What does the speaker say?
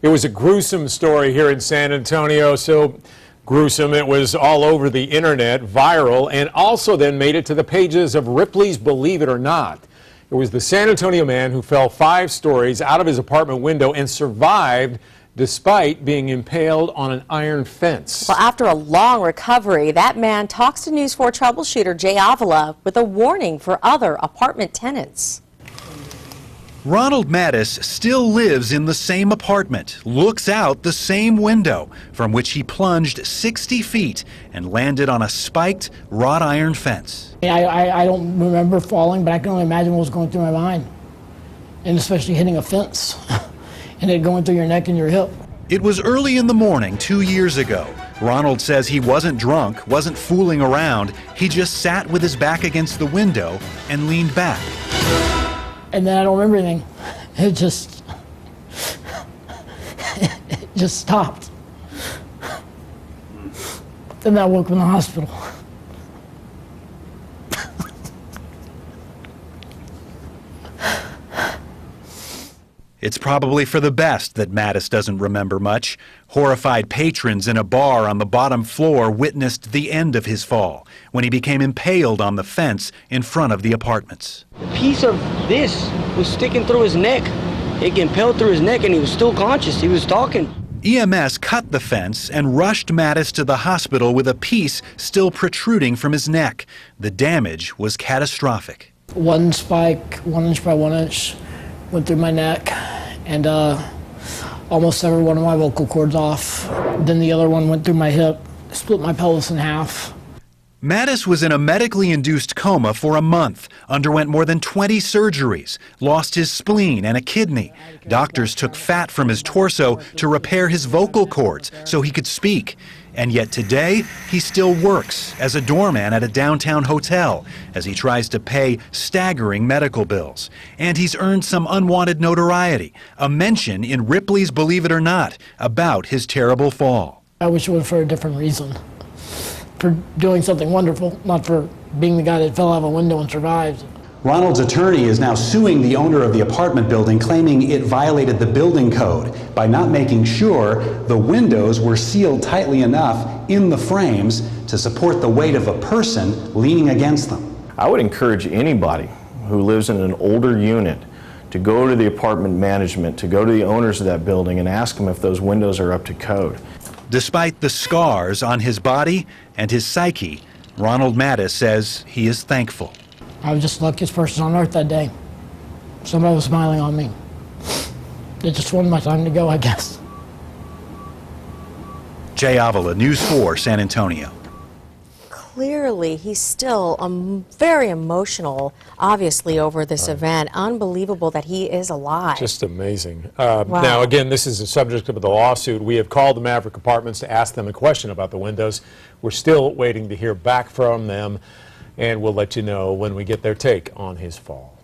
It was a gruesome story here in San Antonio, so gruesome it was all over the internet, viral, and also then made it to the pages of Ripley's Believe It or Not. It was the San Antonio man who fell 5 stories out of his apartment window and survived despite being impaled on an iron fence. Well, after a long recovery, that man talks to News 4 Trouble Shooter Jaie Avila with a warning for other apartment tenants. Ronald Mattis still lives in the same apartment, looks out the same window from which he plunged 60 feet and landed on a spiked wrought iron fence. I don't remember falling, but I can only imagine what was going through my mind, and especially hitting a fence and it going through your neck and your hip. It was early in the morning 2 years ago. Ronald says he wasn't drunk, wasn't fooling around. He just sat with his back against the window and leaned back. And then I don't remember anything. It just stopped. Then I woke up in the hospital. It's probably for the best that Mattis doesn't remember much. Horrified patrons in a bar on the bottom floor witnessed the end of his fall when he became impaled on the fence in front of the apartments. A piece of this was sticking through his neck. It impaled through his neck and he was still conscious. He was talking. EMS cut the fence and rushed Mattis to the hospital with a piece still protruding from his neck. The damage was catastrophic. One spike, 1 inch by 1 inch, went through my neck and almost severed one of my vocal cords off. Then the other one went through my hip, split my pelvis in half. Mattis was in a medically induced coma for a month, underwent more than 20 surgeries, lost his spleen and a kidney. Doctors took fat from his torso to repair his vocal cords so he could speak. And yet today, he still works as a doorman at a downtown hotel as he tries to pay staggering medical bills. And he's earned some unwanted notoriety, a mention in Ripley's Believe It or Not about his terrible fall. I wish it was for a different reason. For doing something wonderful, not for being the guy that fell out of a window and survived. Ronald's attorney is now suing the owner of the apartment building, claiming it violated the building code by not making sure the windows were sealed tightly enough in the frames to support the weight of a person leaning against them. I would encourage anybody who lives in an older unit to go to the apartment management, to go to the owners of that building and ask them if those windows are up to code. Despite the scars on his body and his psyche, Ronald Mattis says he is thankful. I was just the luckiest person on earth that day. Somebody was smiling on me. It just wasn't my time to go, I guess. Jaie Avila, News 4, San Antonio. Clearly, he's still very emotional, obviously, over this event. Unbelievable that he is alive. Just amazing. Wow. Now, again, this is the subject of the lawsuit. We have called the Maverick Apartments to ask them a question about the windows. We're still waiting to hear back from them, and we'll let you know when we get their take on his fall.